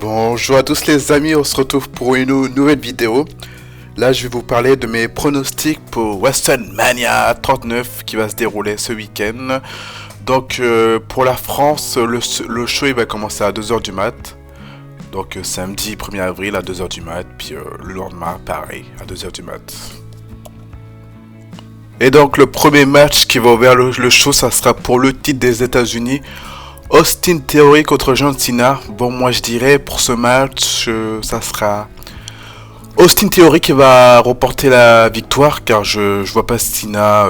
Bonjour à tous les amis, on se retrouve pour une nouvelle vidéo. Là je vais vous parler de mes pronostics pour WrestleMania 39 qui va se dérouler ce week-end. Donc pour la France, le show il va commencer à 2h du mat. Donc samedi 1er avril à 2h du mat, puis le lendemain pareil à 2h du mat. Et donc le premier match qui va ouvrir le show, ça sera pour le titre des États-Unis. Austin Theory contre John Cena. Bon, moi je dirais pour ce match, ça sera Austin Theory qui va remporter la victoire, car je vois pas Cena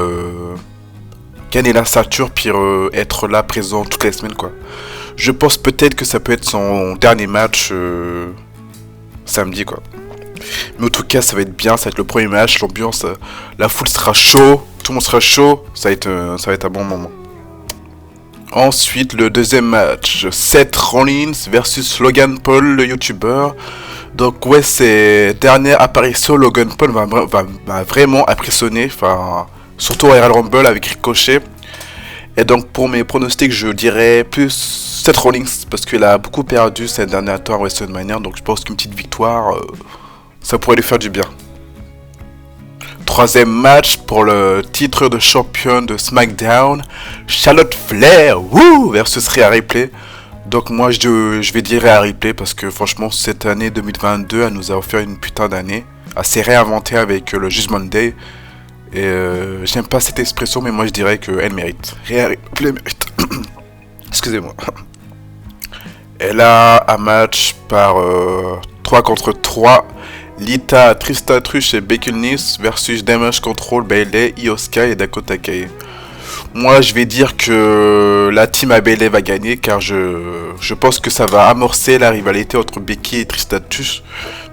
gagner la ceinture puis être là présent toutes les semaines quoi. Je pense peut-être que ça peut être son dernier match samedi quoi. Mais en tout cas ça va être bien, ça va être le premier match, l'ambiance, la foule sera chaud, tout le monde sera chaud, ça va être un bon moment. Ensuite, le deuxième match, Seth Rollins versus Logan Paul, le YouTuber. Donc ouais, ces dernières apparitions, Logan Paul m'a vraiment impressionné, enfin, surtout au Royal Rumble avec Ricochet. Et donc pour mes pronostics, je dirais plus Seth Rollins, parce qu'il a beaucoup perdu ces derniers temps à WrestleMania, donc je pense qu'une petite victoire, ça pourrait lui faire du bien. Troisième match pour le titre de champion de SmackDown, Charlotte Flair versus Rhea Ripley. Donc moi je vais dire Rhea Ripley parce que franchement cette année 2022 elle nous a offert une putain d'année, assez réinventée avec le Judgment Day. Et j'aime pas cette expression mais moi je dirais qu'elle mérite. Rhea Ripley mérite. Excusez-moi. Elle a un match par 3 contre 3. Lita, Trista Trush et Becky Lynch versus Damage Control, Bayley, Io Sky et Dakota Kai. Moi, je vais dire que la team à Bayley va gagner car je pense que ça va amorcer la rivalité entre Becky et Trista Trush.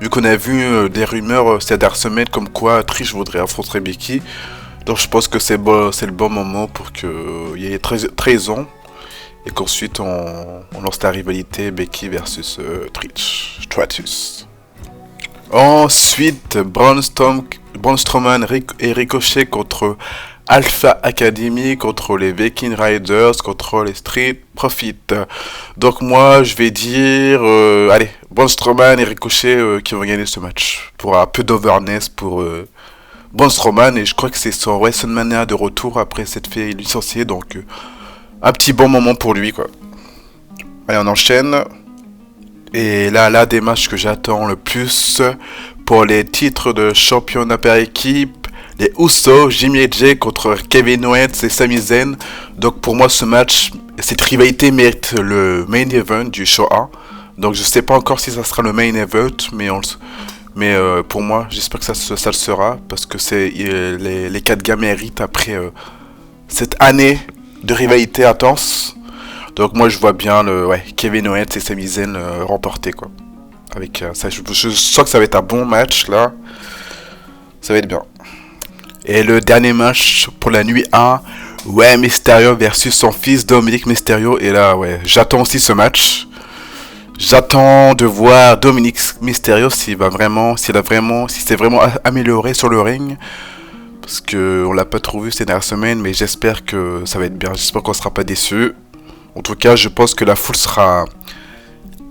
Vu qu'on a vu des rumeurs ces dernières semaines comme quoi Trish voudrait affronter Becky. Donc je pense que c'est le bon moment pour qu'il y ait trahison. Et qu'ensuite on lance la rivalité Becky versus Stratus. Ensuite, Braun Strowman et Ricochet contre Alpha Academy, contre les Viking Riders, contre les Street Profits. Donc moi, je vais dire, allez, Braun Strowman et Ricochet qui vont gagner ce match. Pour un peu d'overness pour Braun Strowman, et je crois que c'est son WrestleMania de retour après s'être fait licencier, donc un petit bon moment pour lui, quoi. Allez, on enchaîne. Et là, des matchs que j'attends le plus pour les titres de championnat par équipe, les Usos, Jimmy et Jay contre Kevin Owens et Sami Zayn. Donc pour moi, ce match, cette rivalité mérite le main event du show 1. Donc je sais pas encore si ça sera le main event, mais pour moi, j'espère que ça le sera, parce que les 4 gars méritent après cette année de rivalité intense. Donc moi je vois bien Kevin Owens et Sami Zayn remporter quoi. Avec ça, je sens que ça va être un bon match là. Ça va être bien. Et le dernier match pour la nuit 1, Mysterio versus son fils Dominic Mysterio. Et là j'attends aussi ce match. J'attends de voir Dominic Mysterio s'il s'est vraiment amélioré sur le ring. Parce que on l'a pas trop vu ces dernières semaines, mais j'espère que ça va être bien. J'espère qu'on sera pas déçus. En tout cas, je pense que la foule sera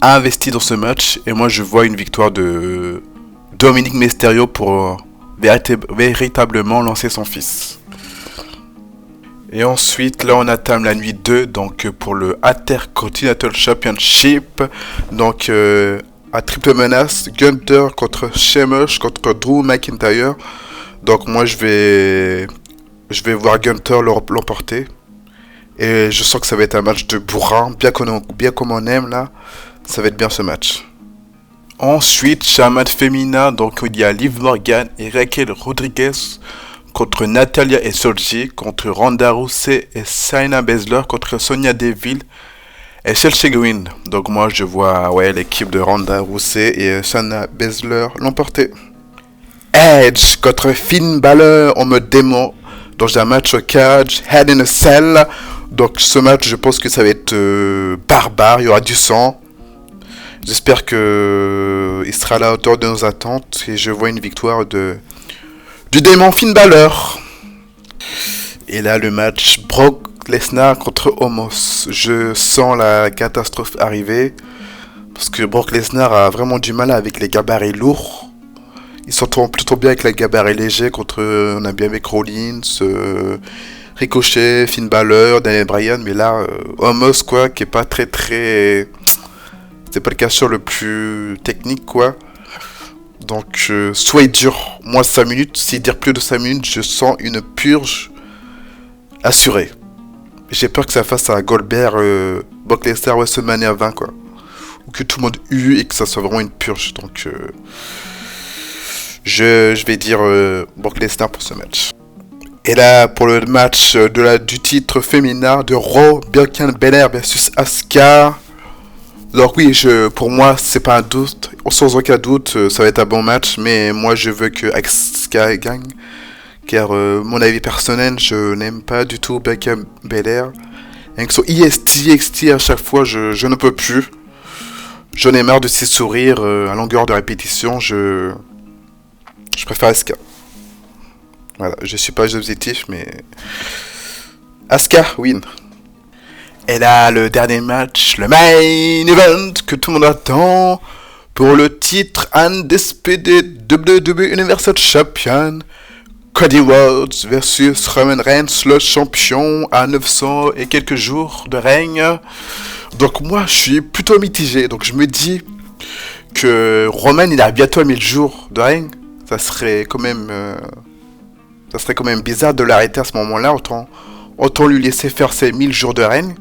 investie dans ce match. Et moi, je vois une victoire de Dominic Mysterio pour véritablement lancer son fils. Et ensuite, là, on attend la nuit 2. Donc, pour le Intercontinental Championship. Donc, à triple menace, Gunther contre Sheamus contre Drew McIntyre. Donc, moi, je vais voir Gunther l'emporter. Et je sens que ça va être un match de bourrin, bien comme on aime là. Ça va être bien ce match. Ensuite, chez un match féminin, donc il y a Liv Morgan et Raquel Rodriguez contre Natalia et Solji, contre Ronda Rousey et Shayna Baszler, contre Sonya Deville et Chelsea Green. Donc moi je vois l'équipe de Ronda Rousey et Shayna Baszler l'emporter. Edge contre Finn Balor en mode démon dans un match au cage, Hell in a Cell. Donc ce match, je pense que ça va être barbare, il y aura du sang. J'espère que il sera à la hauteur de nos attentes et je vois une victoire du démon Finn Balor. Et là, le match Brock Lesnar contre Omos. Je sens la catastrophe arriver. Parce que Brock Lesnar a vraiment du mal avec les gabarits lourds. Il s'entend plutôt bien avec les gabarits légers contre, on a bien avec Rollins, Ricochet, Finn Balor, Daniel Bryan, mais là, Omos quoi, qui est pas très... C'est pas le casseur le plus technique quoi. Donc soit il dure moins 5 minutes, s'il dure plus de 5 minutes, je sens une purge assurée. J'ai peur que ça fasse un Goldberg, Brock Lesnar, WrestleMania 20 quoi. Ou que tout le monde hue et que ça soit vraiment une purge. Donc je vais dire Brock Lesnar pour ce match. Et là, pour le match du titre féminin de Raw, Bianca Belair versus Asuka. Donc oui, pour moi, c'est pas un doute. Sans aucun doute, ça va être un bon match. Mais moi, je veux que Asuka gagne. Car mon avis personnel, je n'aime pas du tout Bianca Belair. Avec son IST à chaque fois, je ne peux plus. J'en ai marre de ses sourires à longueur de répétition. Je préfère Asuka. Voilà, je suis pas objectif, mais Asuka win. Et là, le dernier match, le main event que tout le monde attend pour le titre Undisputed WWE Universal Champion, Cody Rhodes versus Roman Reigns, le champion à 900 et quelques jours de règne. Donc moi, je suis plutôt mitigé. Donc je me dis que Roman, il a bientôt 1000 jours de règne. Ça serait quand même bizarre de l'arrêter à ce moment-là. Autant lui laisser faire ses 1000 jours de règne.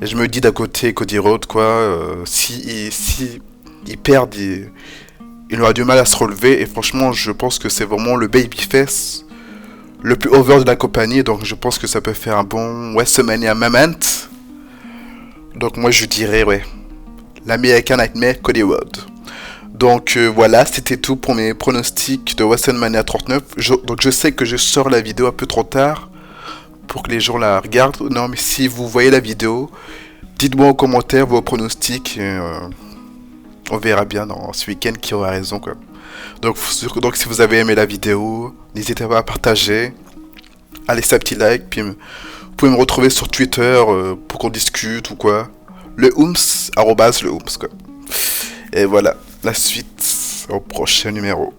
Et je me dis d'un côté, Cody Rhodes, quoi, si il perd, il aura du mal à se relever. Et franchement, je pense que c'est vraiment le babyface le plus over de la compagnie. Donc je pense que ça peut faire un bon WrestleMania moment. Donc moi je dirais, ouais, l'American Nightmare, Cody Rhodes. Donc voilà, c'était tout pour mes pronostics de WrestleMania 39. Donc je sais que je sors la vidéo un peu trop tard pour que les gens la regardent. Non, mais si vous voyez la vidéo, dites-moi en commentaire vos pronostics. Et, on verra bien dans ce week-end qui aura raison, quoi. Donc si vous avez aimé la vidéo, n'hésitez pas à partager, à laisser un petit like, puis vous pouvez me retrouver sur Twitter pour qu'on discute ou quoi. Le Ooms, @le Ooms, quoi. Et voilà, la suite au prochain numéro.